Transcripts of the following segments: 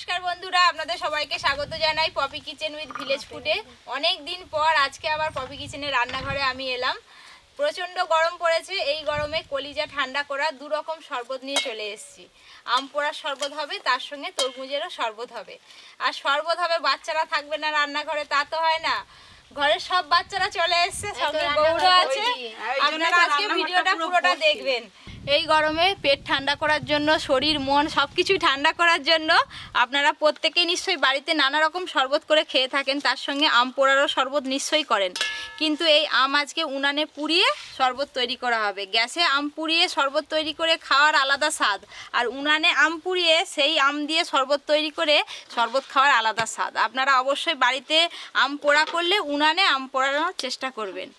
নমস্কার বন্ধুরা, আপনাদের সবাইকে স্বাগত জানাই পপি কিচেন উইথ ভিলেজ ফুডে। অনেক দিন পর আজকে আবার পপি কিচেনের রান্নাঘরে আমি এলাম। প্রচণ্ড গরম পড়েছে, এই গরমে কলিজা ঠান্ডা করা দু রকম শরবত নিয়ে চলে এসেছি। আম পোড়ার শরবত হবে, তার সঙ্গে তরমুজেরও শরবত হবে। আর শরবত হবে, বাচ্চারা থাকবে না রান্নাঘরে তা তো হয় না, ঘরের সব বাচ্চারা চলে এসেছে, সঙ্গে গৌড় আছে। আপনারা আজকে ভিডিওটা পুরোটা দেখবেন। এই গরমে পেট ঠান্ডা করার জন্য, শরীর মন সব কিছুই ঠান্ডা করার জন্য আপনারা প্রত্যেকেই নিশ্চয়ই বাড়িতে নানা রকম শরবত করে খেয়ে থাকেন, তার সঙ্গে আম পোড়ারও শরবত নিশ্চয়ই করেন। কিন্তু এই আম আজকে উনানে পুড়িয়ে শরবত তৈরি করা হবে। গ্যাসে আম পুড়িয়ে শরবত তৈরি করে খাওয়ার আলাদা স্বাদ, আর উনানে আম পুড়িয়ে সেই আম দিয়ে শরবত তৈরি করে শরবত খাওয়ার আলাদা স্বাদ। আপনারা অবশ্যই বাড়িতে আম পোড়া করলে উনানে আম পোড়ানোর চেষ্টা করবেন।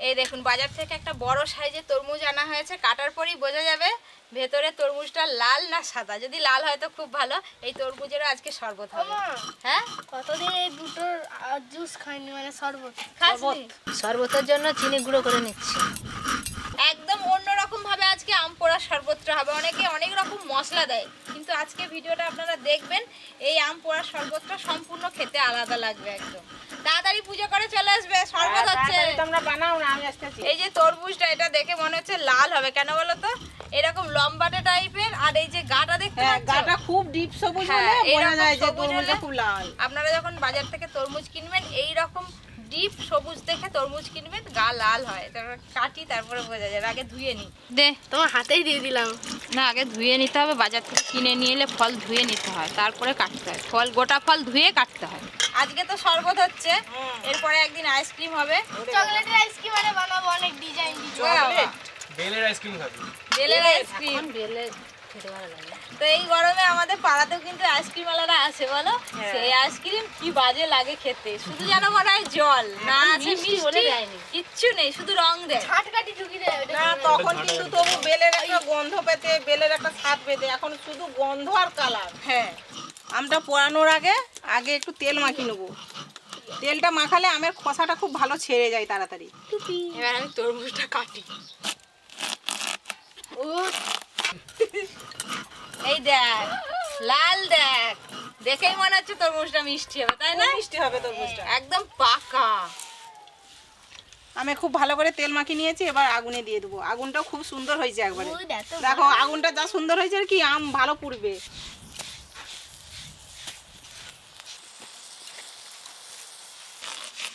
এই দেখুন, বাজার থেকে একটা বড় সাইজের তরমুজ আনা হয়েছে। কাটার পরই বোঝা যাবে ভেতরে তরমুজটা লাল না সাদা। যদি লাল হয় তো খুব ভালো। এই তরমুজেরও আজকে শরবত হবে। হ্যাঁ, কতদিন এই দুটোর জুস খাইনি, মানে শরবত। শরবতের জন্য চিনি গুঁড়ো করে নিচ্ছি। একদম অন্যরকম ভাবে আজকে আম পোড়ার শরবতটা হবে। অনেকে অনেক রকম মশলা দেয়, কিন্তু আজকে ভিডিওটা আপনারা দেখবেন, এই আম পোড়ার শরবতটা সম্পূর্ণ খেতে আলাদা লাগবে। একদম তাড়াতাড়ি পুজো করে চলে আসবে, শরবত হচ্ছে। তোমরা বানাও না, আমি আসতেছি। এই যে তরমুজটা, এটা দেখে মনে হচ্ছে লাল হবে, কেন বলো তো? এরকম লম্বাটে টাইপের, আর এই যে গাটা দেখতে পাচ্ছো, গাটা খুব ডিপ সবুজ হলে বোঝা যায় যে তরমুজটা খুব লাল। আপনারা যখন বাজার থেকে তরমুজ কিনবেন, এই রকম ডিপ সবুজ দেখে তরমুজ কিনবেন, গা লাল হয়। তারপর কাটি, তারপরে বোঝা যাবে। আগে ধুয়ে নি দে, তোমার হাতেই দিয়ে দিলাম। না আগে ধুয়ে নিতে হবে। বাজার থেকে কিনে নিয়ে এলে ফল ধুয়ে নিতে হয়, তারপরে কাটতে হয়। ফল গোটা ফল ধুয়ে কাটতে হয়। আজকে তো শরবত হচ্ছে, এরপরে একদিন আইসক্রিম হবে। চকলেটের আইসক্রিম মানে বানাবো, অনেক ডিজাইন বেলের আইসক্রিম খাবি? বেলের আইসক্রিম বেলে খেতে ভালো লাগে। তো এই গরমে আমাদের পাড়াতেও কিন্তু আইসক্রিম ওয়ালারা আছে, বলো। সেই আইসক্রিম কি বাজে লাগে খেতে, শুধু যেন মনে হয় জল, না আছে মিষ্টি, কিচ্ছু নেই, শুধু রং দেয়, ছাটকাটি ঢুকি দেয়। না, তখন কিন্তু তবু বেলের একটা গন্ধ পেতে, বেলের একটা স্বাদ পেতে, এখন শুধু গন্ধ আর কালার। হ্যাঁ। আমটা পোড়ানোর আগে আগে একটু তেল মাখিয়ে নেবো। তেলটা মাখালে আমের খোসাটা খুব ভালো ছেড়ে যায় তাড়াতাড়ি। এবার আমি তরমুজটা কাটি। এই দেখ, লাল দেখ, দেখেই মনে হচ্ছে তরমুজটা মিষ্টি হবে, তাই না? মিষ্টি হবে তরমুজটা। একদম পাকা। আমি খুব ভালো করে তেল মাখিয়ে নিয়েছি, এবার আগুনে দিয়ে দেবো। আগুনটাও খুব সুন্দর হয়েছে একবারে। দেখো আগুনটা যা সুন্দর হয়েছে আর কি, আম ভালো পুড়বে।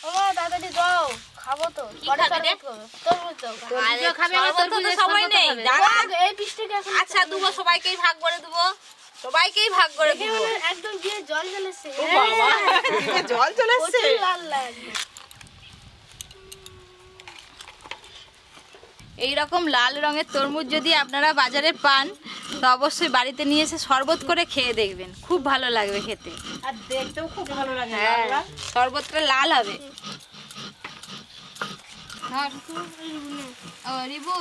ও দাদাটি দাও, খাবো তো। কি খাবি রে? তরমুজ দাও। আরে, শরবত তো সময় নেই, দাঁড়া। এই পিসটাকে এখন আচ্ছা দেবো, সবাইকেই ভাগ করে দেবো, সবাইকেই ভাগ করে দেবো। একদম দিয়ে জল জ্বলেছে। জল চলে এসছে। লাল লাগবে। এইরকম লাল রঙের তরমুজ যদি আপনারা বাজারে পান, তো অবশ্যই বাড়িতে নিয়ে এসে শরবত করে খেয়ে দেখবেন, খুব ভালো লাগবে খেতে। আর দেখতেও খুব ভালো লাগে। হ্যাঁ, শরবতটা লাল হবে। রিবু,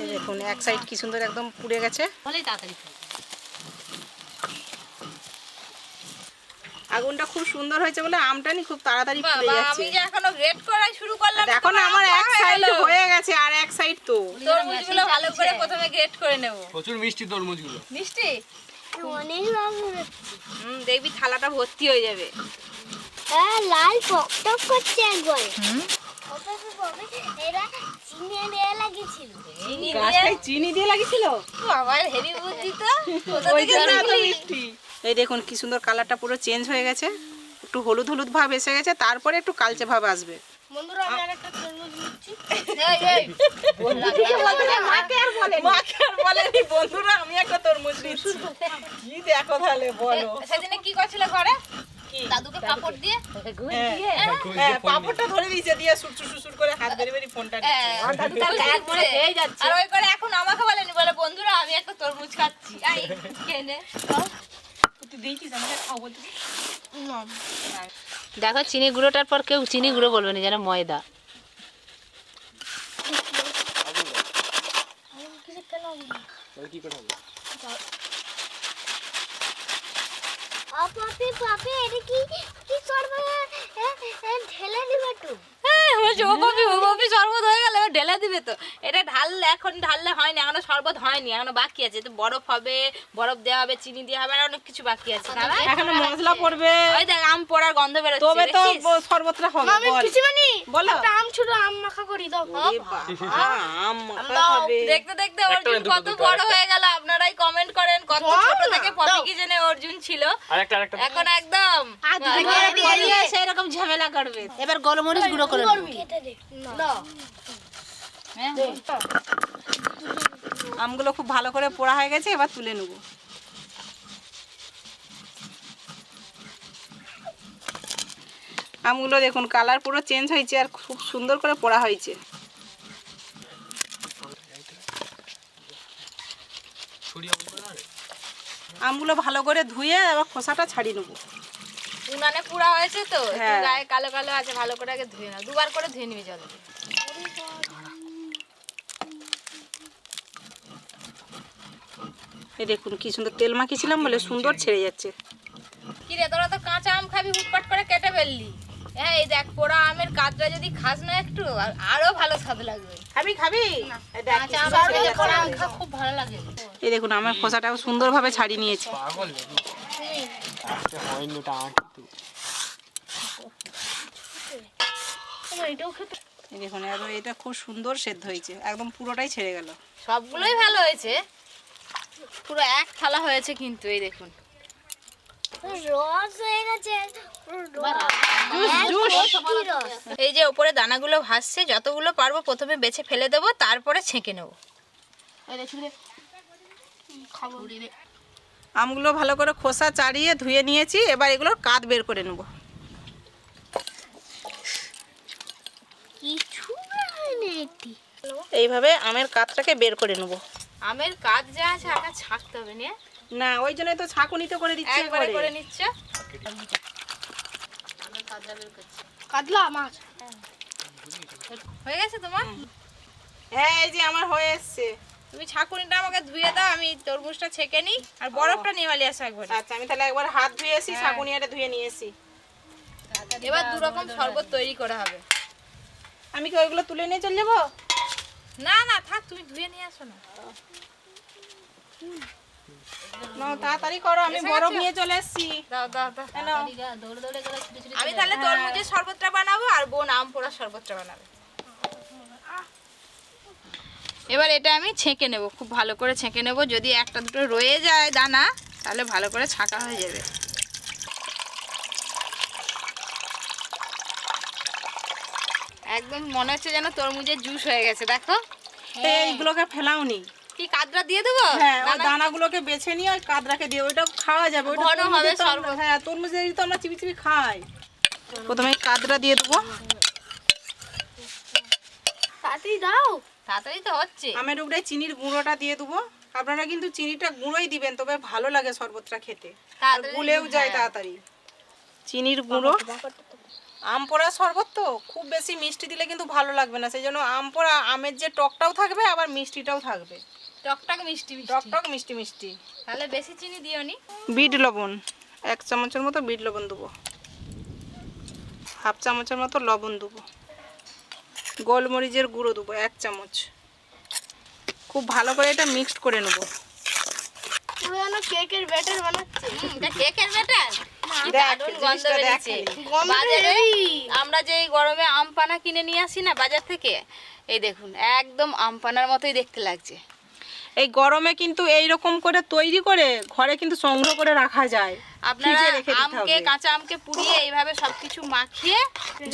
এই দেখুন এক সাইড কি সুন্দর একদম পুড়ে গেছে। বলেই তাড়াতাড়ি আগুনটা খুব সুন্দর হয়েছে বলে আমটা নি খুব তাড়াতাড়ি পুড়ে বাবা, যাচ্ছে। আমি যে এখনো গ্রেট করাই শুরু করলাম, দেখো না, আমার এক সাইড হয়ে গেছে আর এক সাইড তো। তরমুজগুলো ভালো করে প্রথমে গ্রেট করে নেব। প্রচুর মিষ্টি তরমুজগুলো। মিষ্টি? অনেক লাল হবে। দেখবি থালাটা ভর্তি হয়ে যাবে। হ্যাঁ, লাল টকটক করছে একবারে। হুম, এরা চিনি দিয়ে লাগিয়েছিল। গাছটায় চিনি দিয়ে লাগিয়েছিল। বাবা হেভি বুদ্ধি তো। কোথা ওই থেকে জন্য এত শিখলি? মিষ্টি। এই দেখুন কি সুন্দর কালারটা পুরো চেঞ্জ হয়ে গেছে, একটু হলুদ হলুদ ভাব এসে গেছে, তারপরে একটু কালচে ভাব আসবে। বন্ধুরা, আমি আরেকটা তরমুজ নিচ্ছি। মাকে আর বলেনি বন্ধুরা, আমি একটা তরমুজ নিচ্ছি। কি দেখো তাহলে বলো। সেদিনে কি করছিল ঘরে? কি? দাদুকে পাপড় দিয়ে হ্যাঁ, পাপড়টা ধরে দিয়েছে, দিয়ে সুরসুর সুরসুর করে হাত বেরিয়ে বেরিয়ে ফোনটা আর ওই করে এখন আমাকে বলেনি, বলে বন্ধুরা আমি একটা তরমুজ খাচ্ছি। আই কেনে দেখো চিনি গুঁড়োটার পর কেউ চিনি গুঁড়ো বলবে না, যেন ময়দা। কি করে হবে? পাপি পাপি, এটা কি কি করবে? ঢেলে দিবে একটু। ও পপি শরবত হয়ে গেল, এবার ঢেলে দিবে তো। এটা এখন ঢাললে হয় না, এখনো শরবত হয়নি, এখনো বাকি আছে। তো বরফ হবে, বরফ দেওয়া হবে, চিনি দেওয়া হবে, আর অনেক কিছু বাকি আছে। না এখনো মশলা পড়বে, ওই দেখ আম পোড়ার গন্ধ বেরোচ্ছে। তবে তো দেখছিস? শরবতটা হবে। বলো আম ছোট আম মাখা করি দাও। ওরে বাবা, আম মাখা খাবে। দেখতে দেখতে অর্জুন কত বড় হয়ে গেল। আপনারাই কমেন্ট করেন কত ছোট থেকে পপি কিচেনে অর্জুন ছিল, আরেকটা এখন একদম সেরকম ঝামেলা করবে। এবার গোলমরিচ গুঁড়ো করে নেব। আমগুলো খুব ভালো করে পোড়া হয়ে গেছে, এবার তুলে নেব। আমগুলো দেখুন কালার পুরো চেঞ্জ হয়েছে আর খুব সুন্দর করে পোড়া হয়েছে। আমগুলো ভালো করে ধুয়ে আবার খোসাটা ছাড়িয়ে নেব। উনানে পুরা হয়েছে তো, একটু হ্যাঁ। গায়ে কালো কালো আছে, ভালো করে আগে ধুয়ে নাও। দুবার করে ধুয়ে নিবি জল দিয়ে। এই দেখুন কি সুন্দর তেল মাখিয়েছিলাম বলে সুন্দর ছেড়ে যাচ্ছে। কি রে, তোরা তো কাঁচা আম খাবি, হুটপাট করে কেটে ফেললি। হ্যাঁ, এই দেখ পোড়া আমের কাঁচটা যদি খাস না একটু, আরো ভালো স্বাদ লাগবে। খাবি খাবি এই দেখ কি সুন্দর ছেড়ে যাচ্ছে। খুব ভালো লাগে। এই দেখুন আমের খোসাটাও সুন্দরভাবে ছাড়িয়ে নিয়েছি। পাগল হয়নি ওটা আট তো। এই দেখুন আর এটা খুব সুন্দর সেদ্ধ হয়েছে, একদম পুরোটাই ছেড়ে গেল। সবগুলোই ভালো হয়েছে, পুরো এক থালা হয়েছে কিন্তু। এই দেখুন রস হয়ে গেছে। এই যে উপরে দানাগুলো ভাসছে, যতগুলো পারবো প্রথমে বেছে ফেলে দেবো, তারপরে ছেঁকে নেবো। আমগুলো ভালো করে খোসা ছাড়িয়ে ধুয়ে নিয়েছি, এবার এগুলোর কাঁধ বের করে নেব। কিছু হয়নি এটি। এইভাবে আমের কাঁধটাকে বের করে নেব। আমের কাজ যা আছে আগে ছাঁকতে হবে নিয়ে, না ওই জন্যই তো ছাঁকুনিতে করে দিচ্ছি একবারে একবারে। করে নিচ্ছে। কাতলা মাছ হয়ে গেছে তোমার? হ্যাঁ এই যে আমার হয়ে এসছে। তুমি ছাঁকুনিটা আমাকে ধুয়ে দাও, আমি তরমুজটা ছেঁকে নিই, আর বরফটা নিয়ে বালি আসো একবার। আচ্ছা আমি তাহলে একবার হাত ধুয়ে এসি, ছাঁকুনিয়াটা ধুয়ে নিয়ে এসি। এবার দু রকম শরবত তৈরি করা হবে। আমি কি ওইগুলো তুলে নিয়ে চলে যাবো? না না থাক, তুমি ধুয়ে নিয়ে আসো না। না তাড়াতাড়ি করো, আমি বরফ নিয়ে চলে এসেছি। দাও দাও দাও। দৌড়ে দৌড়ে গেলে ছুটে ছুটে আমি তাহলে তরমুজের শরবতটা বানাবো, আর বোন আম পোড়ার শরবতটা বানাবে। এবার এটা আমি ছেঁকে নেব, খুব ভালো করে ছেঁকে নেব। যদি একটা দুটো রয়ে যায় দানা, তাহলে ভালো করে ছাঁকা হয়ে যাবে। একদম মনে হচ্ছে যেন তরমুজের জুস হয়ে গেছে, দেখো। এইগুলোকে ফেলাওনি। কি কাদরা দিয়ে দেবো? হ্যাঁ ওই দানাগুলোকে বেছে নিয়ে ওই কাঁদরাকে দিয়ে ওইটা খাওয়া যাবে। ওইটা ঘন হবে তরমুজের তো আমরা- শরবত। হ্যাঁ তরমুজের তো আমরা চিবি চিবি খাই। প্রথমে কাঁদরা দিয়ে দেবো। তাড়াতাড়ি দাও। তাড়াতাড়ি তো হচ্ছে। আমের উপরে চিনির গুঁড়োটা দিয়ে দেবো। আপনারা কিন্তু চিনিটা গুঁড়োই দিবেন, তবে ভালো লাগে শরবতটা খেতে, আর তাড়াতাড়ি, গুলেও যায় হ্যাঁ। তাড়াতাড়ি। চিনির গুঁড়ো, আম পোড়া শরবত তো খুব বেশি মিষ্টি দিলে কিন্তু ভালো লাগবে না, সেই জন্য আম পোড়া আমের যে টকটাও থাকবে আবার মিষ্টিটাও থাকবে, টকটক মিষ্টি মিষ্টি। টকটক মিষ্টি মিষ্টি। তাহলে বেশি চিনি দিওনি। বিট লবণ 1 চামচের মতো বিট লবণ দেবো, 1/2 চামচের মতো লবণ দেবো, গোলমরিচের গুঁড়ো দেবো 1 চামচ। খুব ভালো করে এটা মিক্সড করে নেব। পুরো যেন কেকের ব্যাটার বানাচ্ছে। এটা কেকের ব্যাটার। দেখ দারুণ গন্ধ জিনিসটা দেখ বেরিয়েছে। খালি। বাজারে আমরা যে এই গরমে আম পানা কিনে নিয়ে আসি না বাজার থেকে, এই দেখুন একদম আম পানার মতোই দেখতে লাগছে। এই গরমে কিন্তু এই রকম করে তৈরি করে ঘরে কিন্তু সংগ্রহ করে রাখা যায়। আপনারা ফ্রিজে রেখে দিতে আমকে, হবে। কাঁচা আমকে পুড়িয়ে এইভাবে সবকিছু মাখিয়ে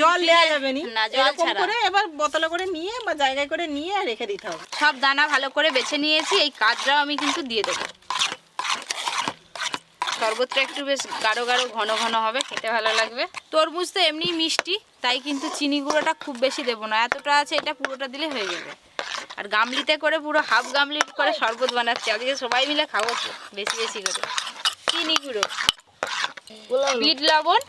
জল দেওয়া যাবে নি, না, জল এরকম ছাড়া। করে এবার বোতলে করে নিয়ে বা জায়গায় করে নিয়ে রেখে দিতে হবে। সব দানা ভালো করে বেছে নিয়েছি। এই কাজটাও আমি কিন্তু দিয়ে দেবো। শরবতটা একটু বেশ গাঢ় গাঢ় ঘন ঘন হবে, খেতে ভালো লাগবে। তরমুজ তো এমনি মিষ্টি, তাই কিন্তু চিনি গুঁড়োটা খুব বেশি দেবো না, এতটা আছে এটা পুরোটা দিলে হয়ে যাবে। আর গামলিতে করে পুরো হাফ গামলি করে শরবত বানাচ্ছি, আজকে সবাই মিলে খাবো তো বেশি বেশি করে। চিনি গুঁড়ো, বিট লবণ।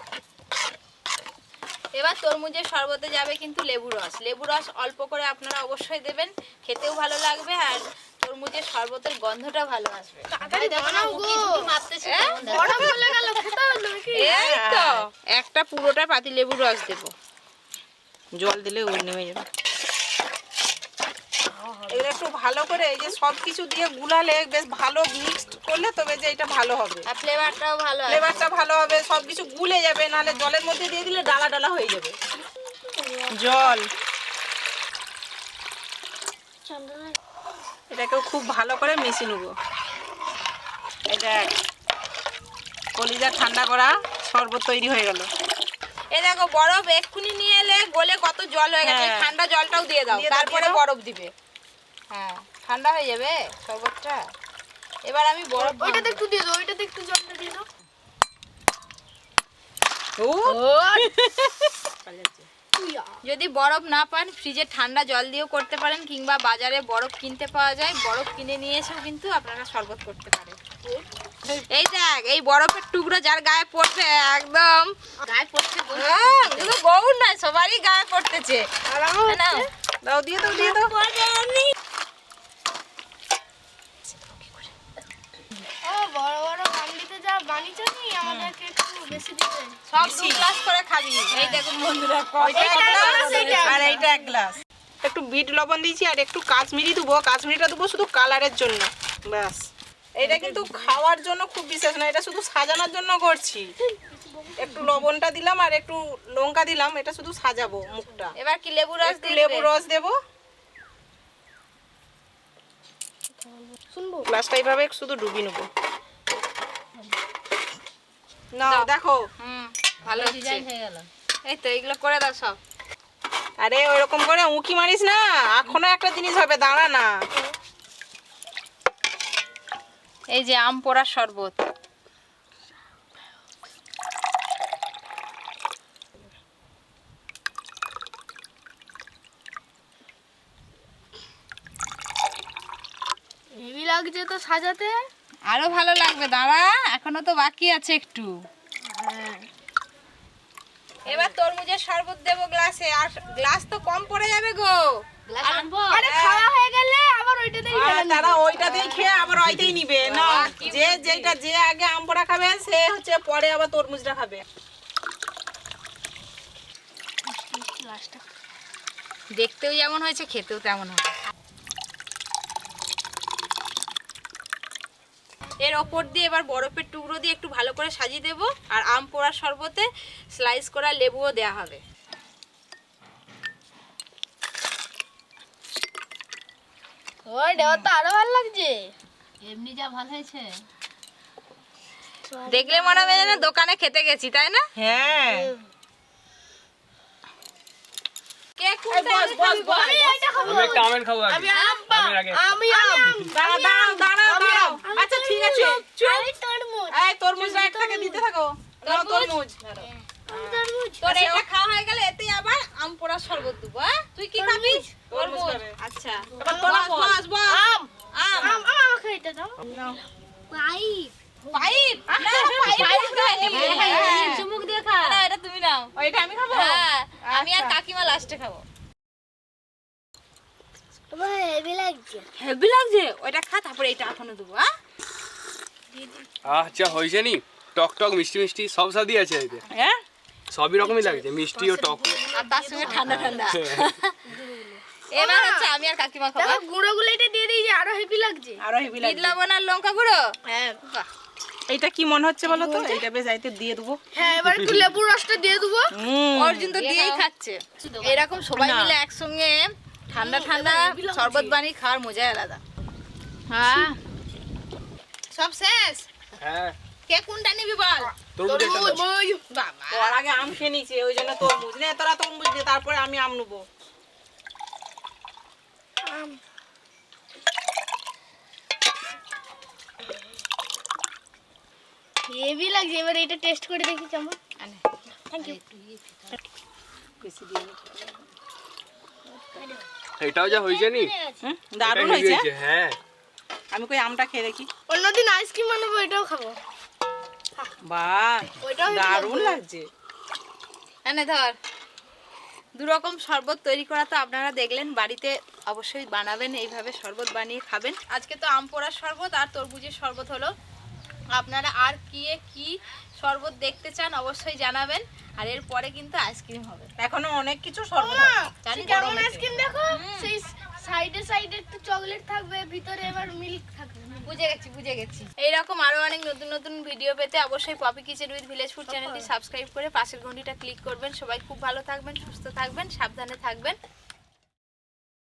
এবার তরমুজের শরবতে যাবে কিন্তু লেবু রস। লেবু রস অল্প করে আপনারা অবশ্যই দেবেন, খেতেও ভালো লাগবে আর তরমুজের শরবতের গন্ধটা ভালো আসবে। তাড়াতাড়ি বানাও গো। হ্যাঁ? গরম হয়ে গেল, খেতে হলো নাকি? এই তো একটা পুরোটা পাতি লেবুর রস দেবো। জল দিলে ওই নেমে যাবে। এগুলো একটু ভালো করে এই যে সব কিছু দিয়ে গুলালে বেশ ভালো মিক্সড করলে তবে যে এটা ভালো হবে, আর ফ্লেভারটাও ভালো আছে। ফ্লেভারটা ভালো হবে, সব কিছু গুলে যাবে, নাহলে জলের মধ্যে দিয়ে দিলে ডালা ডালা হয়ে যাবে। জল এটাকেও খুব ভালো করে মিশিয়ে নেবো। এটা কলিজা ঠান্ডা করা শরবত তৈরি হয়ে গেল। এই দেখো বরফ এক্ষুনি নিয়ে এলে গলে কত জল হয়ে গেছে, হ্যাঁ। ঠান্ডা জলটাও দিয়ে দাও, দিয়ে দাও, তারপরে দিয়ে দাও। বরফ দিবে। হ্যাঁ ঠান্ডা হয়ে যাবে শরবতটা। এবার আমি বরফ ওইটাতে একটু দিয়ে দাও, ওইটাতে একটু জলটা দিয়ে দাও। ও যদি বরফ না পান ফ্রিজে ঠান্ডা জল দিয়েও করতে পারেন, কিংবা বাজারে বরফ কিনতে পাওয়া যায়, বরফ কিনে নিয়ে এসেও কিন্তু আপনারা শরবত করতে পারেন। এই দেখ এই বরফের টুকরো যার গায়ে পড়ছে একদম গায়ে পড়ছে, শুধু গৌর নয় সবারই গায়ে পড়তেছে। নাও। দাও, দিয়ে দাও, দিয়ে দাও। ও বড় বড় কান্ডিতে যা বানিয়েছো নি আমাদেরকে একটু বেশি দিতে। সব 2 গ্লাস করে খাবি। এই দেখুন বন্ধুরা ওইটা এক গ্লাস, আর এইটা এক গ্লাস। একটু বিট লবণ দিয়েছি আর একটু কাশ্মীরি দেবো, কাশ্মীরিটা দেবো শুধু কালারের জন্য, ব্যাস। এটা কিন্তু খাওয়ার জন্য খুব বিশেষ না, এটা শুধু সাজানোর জন্য করছি। একটু লবণটা দিলাম আর একটু লঙ্কা দিলাম, এটা শুধু সাজাবো মুখটা। এবার কি লেবু রস একটু দিয়ে লেবু দেবে? রস দেবো। শুনবো গ্লাসটা এইভাবে শুধু ডুবি নেবো। না দেখো, ভালো ডিজাইন হয়ে গেল। এই তো এগুলো করে দাও সব। আরে ওইরকম করে উঁকি মারিস না, এখনো একটা জিনিস হবে, দাঁড়া না। এই যে আম পোড়া শরবত। হেভি লাগছে তো সাজাতে। আরো ভালো লাগবে, দাঁড়া এখনো তো বাকি আছে একটু। এবার তরমুজের শরবত দেবো গ্লাসে, আর গ্লাস তো কম পড়ে যাবে গো। গ্লাস আনবো? আরে খাওয়া হয়ে গেলে আবার ওইটাতেই তারা ওইটাতেই খেয়ে আবার ওইটাই নিবে না, যে আগে আম পোড়া খাবে সে হচ্ছে পরে আবার তরমুজটা খাবে। দেখতেও যেমন হয়েছে খেতেও তেমন হবে। এর ওপর দিয়ে এবার বরফের টুকরো দিয়ে একটু ভালো করে সাজিয়ে দেবো, আর আম পোড়ার শরবতে স্লাইস করা লেবুও দেওয়া হবে। ওই দেওয়া তো আরো ভালো লাগছে। এমনি যা ভালো হয়েছে। দেখলে মনে হবে যেন দোকানে খেতে গেছি, তাই না? হ্যাঁ, কে কোনটা আমি এটা খাবো। আমি একটা আমের খাবো আগে। আমের আগে আমি আম। দাঁড়াও। আচ্ছা ঠিক আছে, আমি তরমুজ। এই তরমুজটা একটাকে দিতে থাকো। নাও তরমুজ। আমি তরমুজ। তোর এটা খাওয়া হয়ে গেলে এতেই আবার আম পোড়ার শরবত দেবো। হ্যাঁ তুই কি খাবি? তরমুজ তরমুজ। খাবে। আচ্ছা এবার বস। আম। আম আম আমাকে এটা দাও। পাইপ। পাইপ না, পাইপ খাই চুমুক দিয়ে খা। না, এটা তুমি নাও। ওইটা আমি খাবো। হ্যাঁ আমি আর আচ্ছা। কাকিমা লাস্টে খাবো। তোমার হেভি লাগছে। হেভি লাগছে, ওইটা খা, তারপরে এটা এখনো দেবো। হ্যাঁ আচ্ছা হয়েছে নি, টক টক মিষ্টি মিষ্টি সব স্বাদই আছে এতে, হ্যাঁ, সবই রকমই লাগছে, মিষ্টি ও টক। আর তার সঙ্গে ঠান্ডা ঠান্ডা। এবার হচ্ছে আমি আর কাকিমা খাবো। দেখো গুঁড়োগুলো এটা দিয়ে দিই যে আরো হেভি লাগছে। আরো হেভি বিট লাগবে। লবণ আর লঙ্কা গুঁড়ো। হ্যাঁ। বাহ। এইটা কি মনে হচ্ছে বলো তো? এইটা বেশ যাইতে দিয়ে দেবো। হ্যাঁ এবার একটু লেবুর রসটা দিয়ে দেবো। অর্জুন তো দিয়েই খাচ্ছে। এরকম সবাই মিলে একসঙ্গে ঠান্ডা ঠান্ডা শরবত বানিয়ে খাওয়ার মজাই আলাদা। হ্যাঁ সব শেষ। হ্যাঁ কে কোনটা নিবি বল? তরমুজ একটা দাও। বাবা ওর আগে আম খেয়ে নিয়েছে, ওই জন্য তরমুজ নে, তোরা তরমুজ দে, তারপরে আমি আম নেবো। হেভি লাগছে, এবার এটা টেস্ট করে দেখি কেমন। Thank you. এটাও যা হয়েছে নি, দারুণ এটা heavy হয়েছে। হ্যাঁ। আমি কই আমটা খেয়ে দেখি। অন্যদিন আইসক্রিম বানাবো, এটাও খাবো। বাহ, ওইটাও হেভি দারুণ লাগছে। লাগছে। এনে ধর। দু রকম শরবত তৈরি করা তো আপনারা দেখলেন, বাড়িতে অবশ্যই বানাবেন, এইভাবে শরবত বানিয়ে খাবেন। আজকে তো আম পোড়ার শরবত আর তরমুজের শরবত হলো। আপনারা আর কি শরবত দেখতে চান অবশ্যই জানাবেন। আর এরপরে কিন্তু আইসক্রিম হবে। এখনো অনেক কিছু শরবত মা, আছে। জানি কেমন গরম আছে। আইসক্রিম দেখো, সেই সাইডে সাইডে একটু চকলেট থাকবে, ভিতরে এবার মিল্ক থাকবে। বুঝে গেছি। এইরকম আরো অনেক নতুন নতুন ভিডিও পেতে অবশ্যই Poppy Kitchen with Village Food চ্যানেলটি সাবস্ক্রাইব করে পাশের ঘন্টিটা ক্লিক করবেন। সবাই খুব ভালো থাকবেন, সুস্থ থাকবেন, সাবধানে থাকবেন।